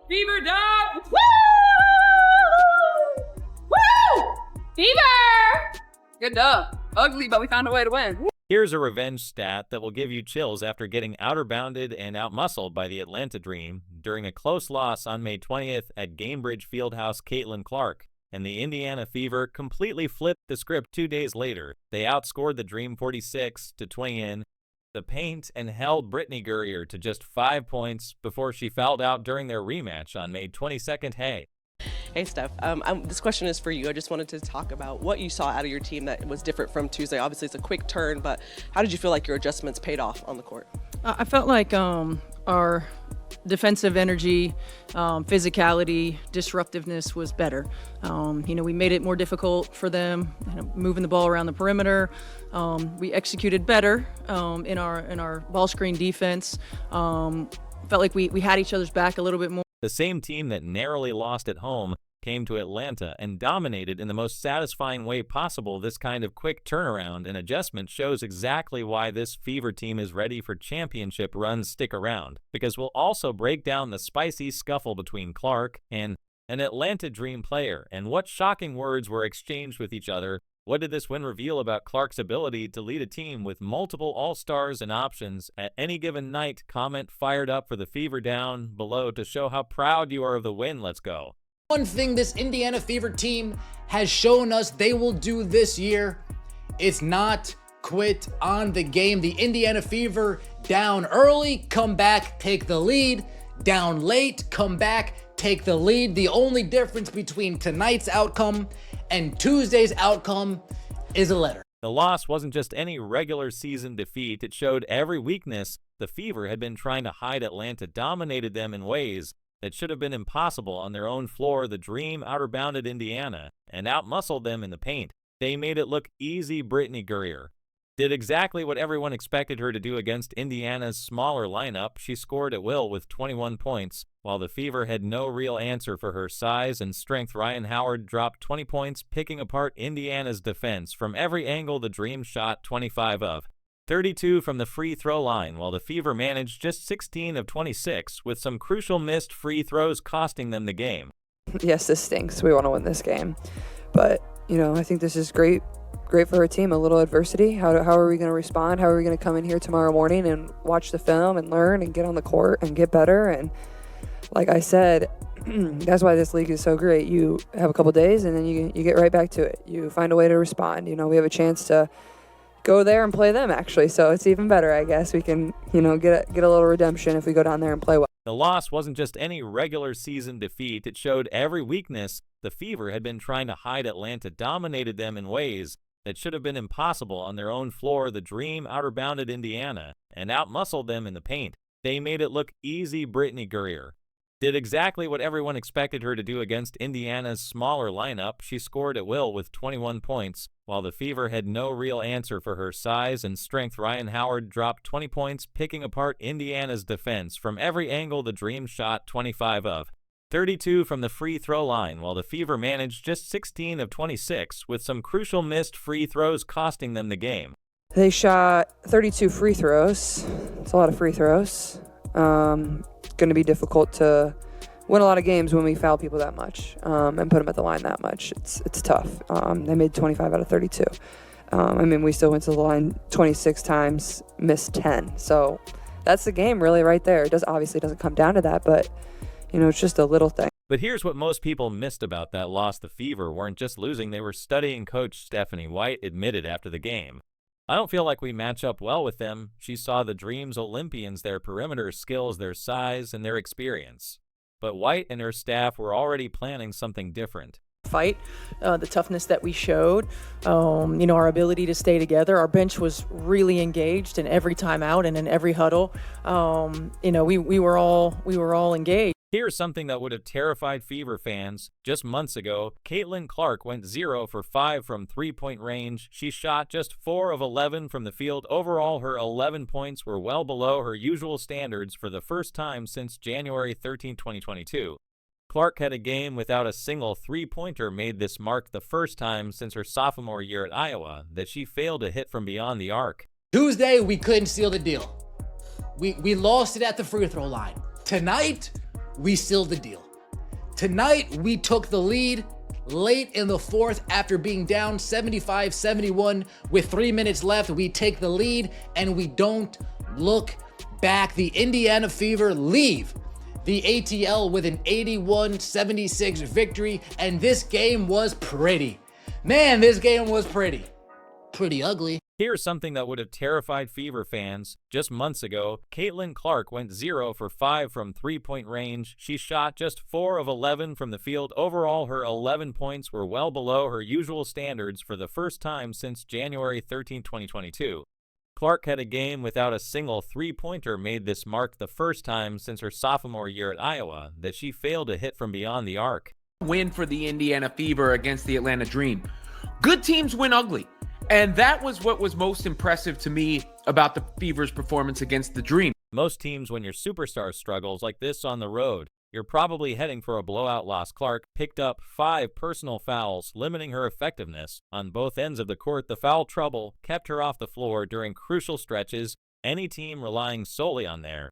Fever dog! Woo! Woo! Fever! Good dub. Ugly, but we found a way to win. Here's a revenge stat that will give you chills after getting outer bounded and outmuscled by the Atlanta Dream during a close loss on May 20th at Gainbridge Fieldhouse. Caitlin Clark and the Indiana Fever completely flipped the script 2 days later. They outscored the Dream 46-20 in the paint and held Brittney Griner to just 5 points before she fouled out during their rematch on May 22nd. Hey, Steph. This question is for you. I just wanted to talk about what you saw out of your team that was different from Tuesday. Obviously, it's a quick turn, but how did you feel like your adjustments paid off on the court? I felt like our defensive energy, physicality, disruptiveness was better. We made it more difficult for them, moving the ball around the perimeter. We executed better in our ball screen defense. Felt like we had each other's back a little bit more. The same team that narrowly lost at home came to Atlanta and dominated in the most satisfying way possible. This kind of quick turnaround and adjustment shows exactly why this Fever team is ready for championship runs. Stick around, because we'll also break down the spicy scuffle between Clark and an Atlanta Dream player, and what shocking words were exchanged with each other. What did this win reveal about Clark's ability to lead a team with multiple all-stars and options at any given night? Comment fired up for the Fever down below to show how proud you are of the win. Let's go. One thing this Indiana Fever team has shown us they will do this year, it's not quit on the game. The Indiana Fever down early, come back, take the lead. Down late, come back, take the lead. The only difference between tonight's outcome and Tuesday's outcome is a letter. The loss wasn't just any regular season defeat. It showed every weakness the Fever had been trying to hide. Atlanta dominated them in ways that should have been impossible on their own floor. The Dream outer-bounded Indiana and outmuscled them in the paint. They made it look easy. Brittney Griner did exactly what everyone expected her to do against Indiana's smaller lineup. She scored at will with 21 points, while the Fever had no real answer for her size and strength. Ryan Howard dropped 20 points, picking apart Indiana's defense from every angle. The Dream shot 25 of 32 from the free throw line, while the Fever managed just 16 of 26, with some crucial missed free throws costing them the game. Yes, this stinks. We want to win this game. But, I think this is great for our team. A little adversity. How are we going to respond? How are we going to come in here tomorrow morning and watch the film and learn and get on the court and get better? And like I said, that's why this league is so great. You have a couple days and then you get right back to it. You find a way to respond. We have a chance to go there and play them, actually. So it's even better, I guess. We can, get a little redemption if we go down there and play well. The loss wasn't just any regular season defeat. It showed every weakness the Fever had been trying to hide. Atlanta dominated them in ways that should have been impossible on their own floor. The Dream outer-bounded Indiana and outmuscled them in the paint. They made it look easy. Brittney Griner did exactly what everyone expected her to do against Indiana's smaller lineup. She scored at will with 21 points, while the Fever had no real answer for her size and strength. Ryan Howard dropped 20 points, picking apart Indiana's defense from every angle. The Dream shot 25 of 32 from the free throw line, while the Fever managed just 16 of 26, with some crucial missed free throws costing them the game. They shot 32 free throws. It's a lot of free throws. Going to be difficult to win a lot of games when we foul people that much and put them at the line that much. It's tough. They made 25 out of 32. We still went to the line 26 times, missed 10. So that's the game really right there. It obviously doesn't come down to that, but it's just a little thing. But here's what most people missed about that loss. The Fever weren't just losing, they were studying. Coach Stephanie White admitted after the game, "I don't feel like we match up well with them." She saw the Dream's Olympians, their perimeter skills, their size, and their experience. But White and her staff were already planning something different. Fight, the toughness that we showed, our ability to stay together. Our bench was really engaged in every timeout and in every huddle. We were all engaged. Here's something that would have terrified Fever fans just months ago. Caitlin Clark went 0 for 5 from three-point range. She shot just 4 of 11 from the field. Overall, her 11 points were well below her usual standards for the first time since January 13, 2022. Clark had a game without a single three-pointer. Made this mark the first time since her sophomore year at Iowa that she failed to hit from beyond the arc. Tuesday, we couldn't seal the deal. We lost it at the free throw line. Tonight, we sealed the deal. Tonight, we took the lead late in the fourth after being down 75-71 with 3 minutes left. We take the lead and we don't look back. The Indiana Fever leave the ATL with an 81-76 victory, and this game was pretty. Man, this game was pretty ugly. Here's something that would have terrified Fever fans. Just months ago, Caitlin Clark went 0 for 5 from three-point range. She shot just 4 of 11 from the field. Overall, her 11 points were well below her usual standards for the first time since January 13, 2022. Clark had a game without a single three-pointer made. This marked the first time since her sophomore year at Iowa that she failed to hit from beyond the arc. Win for the Indiana Fever against the Atlanta Dream. Good teams win ugly. And that was what was most impressive to me about the Fever's performance against the Dream. Most teams, when your superstar struggles like this on the road, you're probably heading for a blowout loss. Clark picked up 5 personal fouls, limiting her effectiveness. On both ends of the court, the foul trouble kept her off the floor during crucial stretches. Any team relying solely on their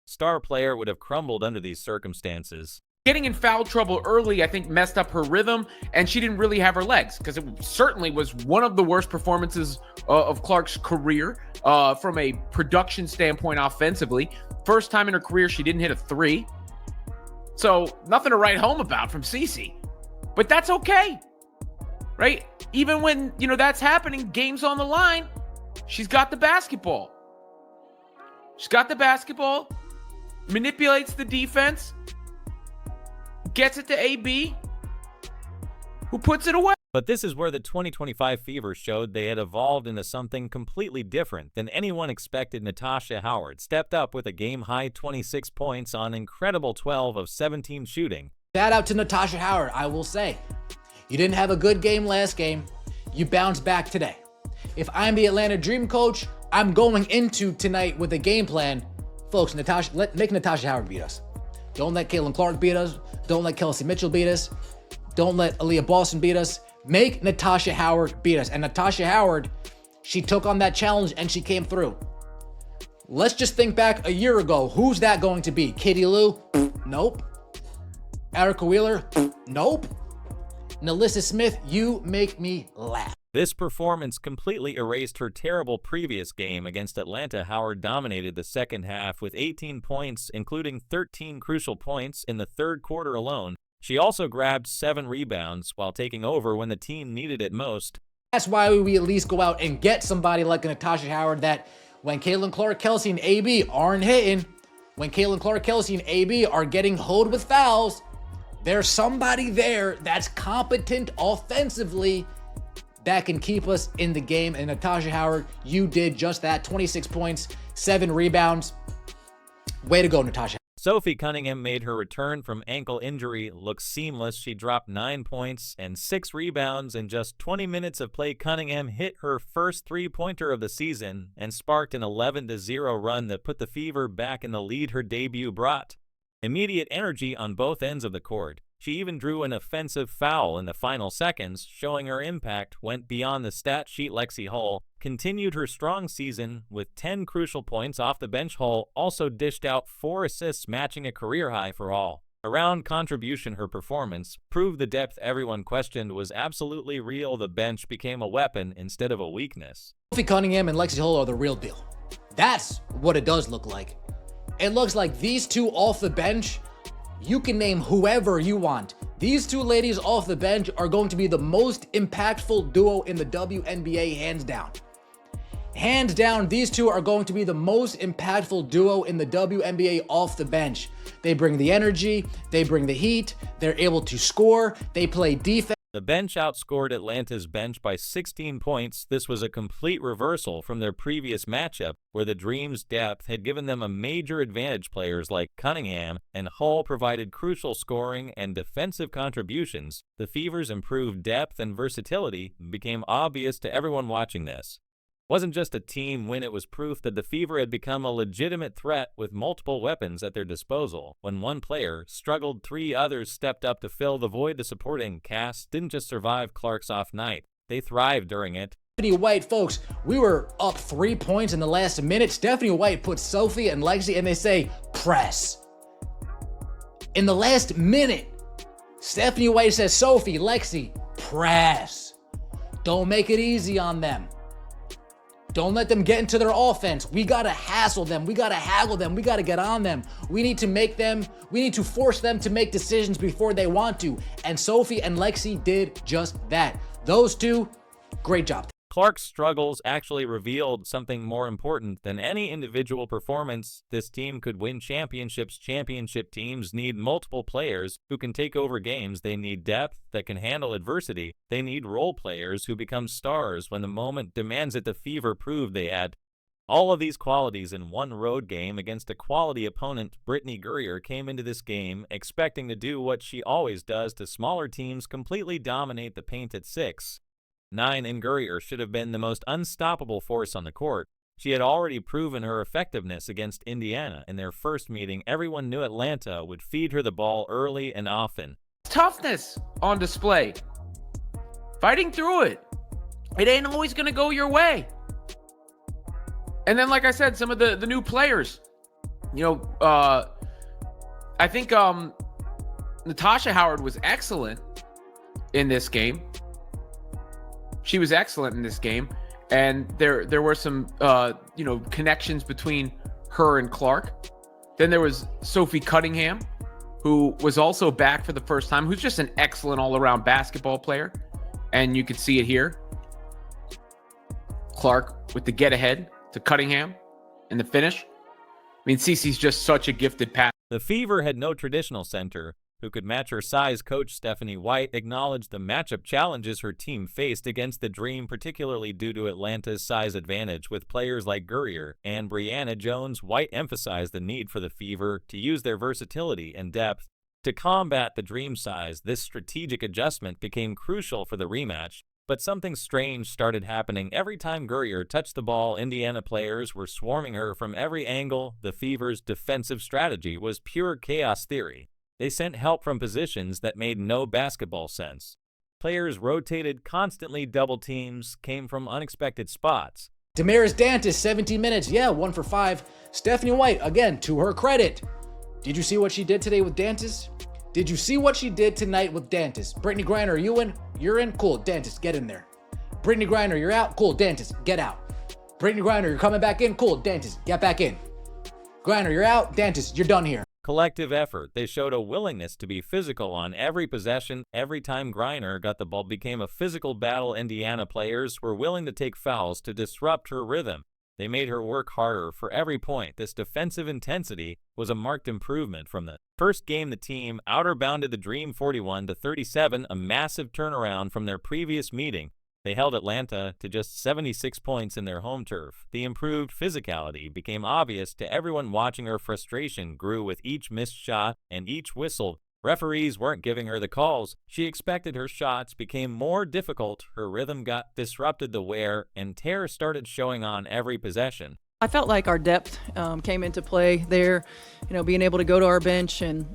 star player would have crumbled under these circumstances. Getting in foul trouble early, I think, messed up her rhythm, and she didn't really have her legs, because it certainly was one of the worst performances of Clark's career from a production standpoint offensively. First time in her career she didn't hit a 3. So nothing to write home about from Cece. But that's okay, right? Even when, that's happening, game's on the line, she's got the basketball. She's got the basketball, manipulates the defense, gets it to AB, who puts it away. But this is where the 2025 Fever showed they had evolved into something completely different than anyone expected. Natasha Howard stepped up with a game-high 26 points on incredible 12 of 17 shooting. Shout out to Natasha Howard, I will say. You didn't have a good game last game. You bounced back today. If I'm the Atlanta Dream coach, I'm going into tonight with a game plan. Folks, make Natasha Howard beat us. Don't let Caitlin Clark beat us. Don't let Kelsey Mitchell beat us. Don't let Aaliyah Boston beat us. Make Natasha Howard beat us. And Natasha Howard, she took on that challenge and she came through. Let's just think back a year ago. Who's that going to be? Katie Lou? Nope. Erica Wheeler? Nope. Nalissa Smith, you make me laugh. This performance completely erased her terrible previous game against Atlanta. Howard dominated the second half with 18 points, including 13 crucial points in the third quarter alone. She also grabbed 7 rebounds while taking over when the team needed it most. That's why we at least go out and get somebody like Natasha Howard that when Caitlin Clark, Kelsey, and AB aren't hitting, when Caitlin Clark, Kelsey, and AB are getting hoed with fouls, there's somebody there that's competent offensively that can keep us in the game. And Natasha Howard, you did just that. 26 points, 7 rebounds. Way to go, Natasha. Sophie Cunningham made her return from ankle injury look seamless. She dropped 9 points and 6 rebounds in just 20 minutes of play. Cunningham hit her first three-pointer of the season and sparked an 11-0 run that put the Fever back in the lead her debut brought. Immediate energy on both ends of the court. She even drew an offensive foul in the final seconds, showing her impact went beyond the stat sheet. Lexi Hull continued her strong season with 10 crucial points off the bench. Hull also dished out 4 assists, matching a career high for all around contribution. Her performance proved the depth everyone questioned was absolutely real. The bench became a weapon instead of a weakness. Sophie Cunningham and Lexi Hull are the real deal. That's what it does look like. It looks like these two off the bench, you can name whoever you want. These two ladies off the bench are going to be the most impactful duo in the WNBA, hands down. Hands down, these two are going to be the most impactful duo in the WNBA off the bench. They bring the energy, they bring the heat, they're able to score, they play defense. The bench outscored Atlanta's bench by 16 points. This was a complete reversal from their previous matchup, where the Dream's depth had given them a major advantage. Players like Cunningham and Hull provided crucial scoring and defensive contributions. The Fever's improved depth and versatility became obvious to everyone watching this. It wasn't just a team win, it was proof that the Fever had become a legitimate threat with multiple weapons at their disposal. When one player struggled, 3 others stepped up to fill the void. The supporting cast didn't just survive Clark's off night, they thrived during it. Stephanie White, folks, we were up 3 points in the last minute. Stephanie White puts Sophie and Lexi and they say, press. In the last minute, Stephanie White says, Sophie, Lexi, press. Don't make it easy on them. Don't let them get into their offense. We got to hassle them. We got to haggle them. We got to get on them. We need to force them to make decisions before they want to. And Sophie and Lexi did just that. Those two, great job. Clark's struggles actually revealed something more important than any individual performance. This team could win championships. Championship teams need multiple players who can take over games. They need depth that can handle adversity. They need role players who become stars when the moment demands it. The Fever proved they had all of these qualities in one road game against a quality opponent. Brittney Griner came into this game expecting to do what she always does to smaller teams, completely dominate the paint at 6'9", and Griner should have been the most unstoppable force on the court. She had already proven her effectiveness against Indiana. In their first meeting, everyone knew Atlanta would feed her the ball early and often. Toughness on display. Fighting through it. It ain't always going to go your way. And then, like I said, some of the new players. I think Natasha Howard was excellent in this game. She was excellent in this game, and there were some connections between her and Clark. Then there was Sophie Cunningham, who was also back for the first time, who's just an excellent all-around basketball player, and you could see it here. Clark with the get-ahead to Cunningham in the finish. I mean, Cece's just such a gifted passer. The Fever had no traditional center who could match her size. Coach Stephanie White acknowledged the matchup challenges her team faced against the Dream, particularly due to Atlanta's size advantage with players like Griner and Brianna Jones. White emphasized the need for the Fever to use their versatility and depth to combat the Dream size. This strategic adjustment became crucial for the rematch, but something strange started happening. Every time Griner touched the ball, Indiana players were swarming her from every angle. The Fever's defensive strategy was pure chaos theory. They sent help from positions that made no basketball sense. Players rotated constantly. Double teams came from unexpected spots. Damaris Dantas, 17 minutes. Yeah, 1 for 5. Stephanie White, again, to her credit. Did you see what she did today with Dantas? Did you see what she did tonight with Dantas? Brittney Griner, are you in? You're in? Cool. Dantas, get in there. Brittney Griner, you're out? Cool. Dantas, get out. Brittney Griner, you're coming back in? Cool. Dantas, get back in. Griner, you're out? Dantas, you're done here. Collective effort. They showed a willingness to be physical on every possession. Every time Griner got the ball became a physical battle. Indiana players were willing to take fouls to disrupt her rhythm. They made her work harder for every point. This defensive intensity was a marked improvement from the first game. The team outer-bounded the Dream 41-37, a massive turnaround from their previous meeting. They held Atlanta to just 76 points in their home turf. The improved physicality became obvious to everyone watching. Her frustration grew with each missed shot and each whistle. Referees weren't giving her the calls she expected. Her shots became more difficult. Her rhythm got disrupted. The wear and tear started showing on every possession. I felt like our depth came into play there, being able to go to our bench and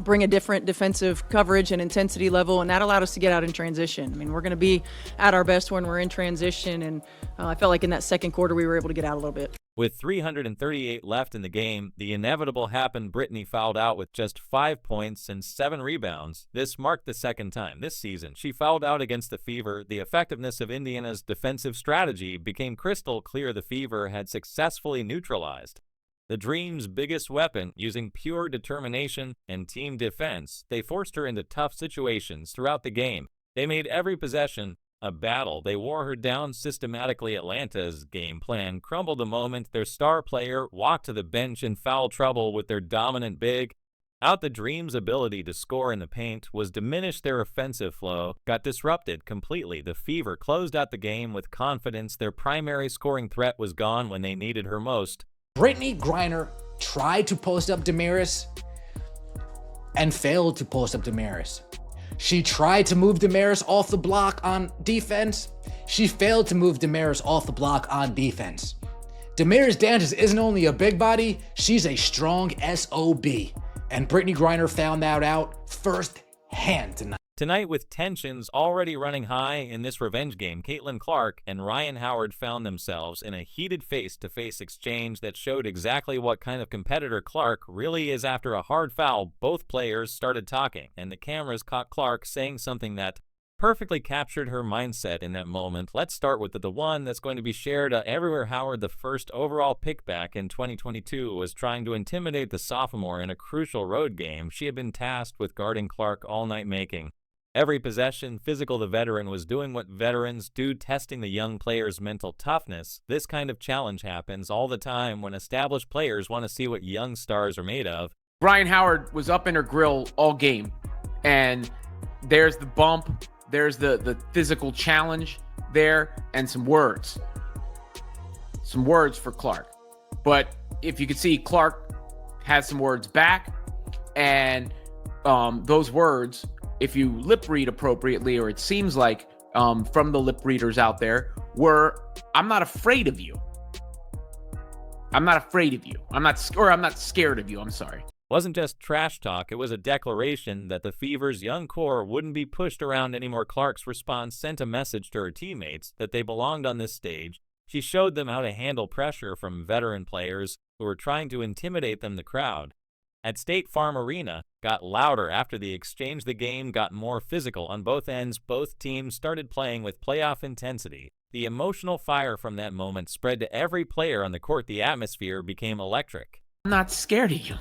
bring a different defensive coverage and intensity level, and that allowed us to get out in transition. I mean, we're going to be at our best when we're in transition, and I felt like in that second quarter we were able to get out a little bit. With 338 left in the game, the inevitable happened. Brittney fouled out with just 5 points and 7 rebounds. This marked the second time this season she fouled out against the Fever. The effectiveness of Indiana's defensive strategy became crystal clear. The Fever had successfully neutralized the Dream's biggest weapon. Using pure determination and team defense, they forced her into tough situations throughout the game. They made every possession a battle. They wore her down systematically. Atlanta's game plan crumbled the moment their star player walked to the bench in foul trouble with their dominant big out. The Dream's ability to score in the paint was diminished. Their offensive flow got disrupted completely. The Fever closed out the game with confidence. Their primary scoring threat was gone when they needed her most. Brittney Griner tried to post up Damaris and failed to post up Damaris. She tried to move Damaris off the block on defense. She failed to move Damaris off the block on defense. Damaris Dantas isn't only a big body, she's a strong SOB. And Brittney Griner found that out firsthand tonight. Tonight, with tensions already running high in this revenge game, Caitlin Clark and Ryan Howard found themselves in a heated face-to-face exchange that showed exactly what kind of competitor Clark really is. After a hard foul, both players started talking, and the cameras caught Clark saying something that perfectly captured her mindset in that moment. Let's start with the one that's going to be shared everywhere. Howard, the first overall pick back in 2022, was trying to intimidate the sophomore in a crucial road game she had been tasked with guarding Clark all night, making every possession physical. The veteran was doing what veterans do, testing the young player's mental toughness. This kind of challenge happens all the time when established players want to see what young stars are made of. Ryan Howard was up in her grill all game, and there's the bump, there's the physical challenge there, and some words for Clark. But if you could see, Clark has some words back, and those words, if you lip read appropriately, or it seems like from the lip readers out there, were, "I'm not afraid of you. I'm not afraid of you. I'm not scared of you. I'm sorry." Wasn't just trash talk, it was a declaration that the Fever's young core wouldn't be pushed around anymore. Clark's response sent a message to her teammates that they belonged on this stage. She showed them how to handle pressure from veteran players who were trying to intimidate them. The crowd at State Farm Arena got louder after the exchange. The game got more physical on both ends. Both teams started playing with playoff intensity. The emotional fire from that moment spread to every player on the court. The atmosphere became electric. "I'm not scared of you."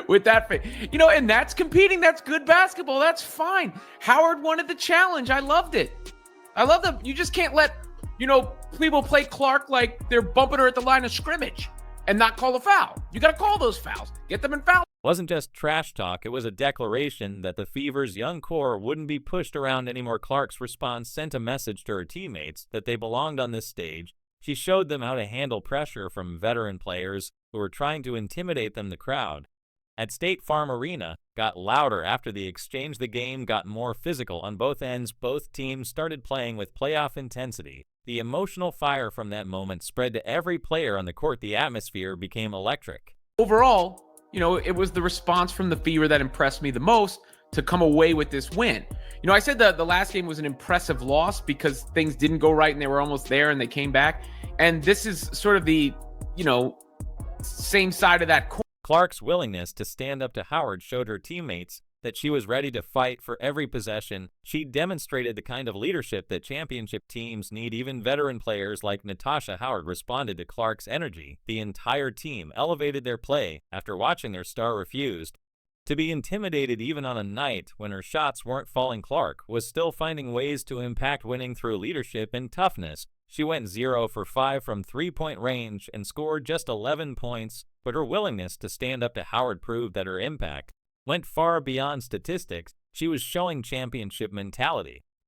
With that, and that's competing. That's good basketball. That's fine. Howard wanted the challenge. I loved it. I love that. You just can't let, people play Clark like they're bumping her at the line of scrimmage and not call a foul. You got to call those fouls. Get them in foul. Wasn't just trash talk, it was a declaration that the Fever's young core wouldn't be pushed around anymore. Clark's response sent a message to her teammates that they belonged on this stage. She showed them how to handle pressure from veteran players who were trying to intimidate them. The crowd at State Farm Arena got louder after the exchange. The game got more physical on both ends. Both teams started playing with playoff intensity. The emotional fire from that moment spread to every player on the court. The atmosphere became electric. Overall, it was the response from the Fever that impressed me the most to come away with this win. I said the last game was an impressive loss because things didn't go right and they were almost there and they came back. And this is sort of the, same side of that coin. Clark's willingness to stand up to Howard showed her teammates that she was ready to fight for every possession. She demonstrated the kind of leadership that championship teams need. Even veteran players like Natasha Howard responded to Clark's energy. The entire team elevated their play after watching their star refused to be intimidated. Even on a night when her shots weren't falling, Clark was still finding ways to impact, winning through leadership and toughness. She went 0 for 5 from three-point range and scored just 11 points, but her willingness to stand up to Howard proved that her impact went far beyond statistics. She was showing championship mentality.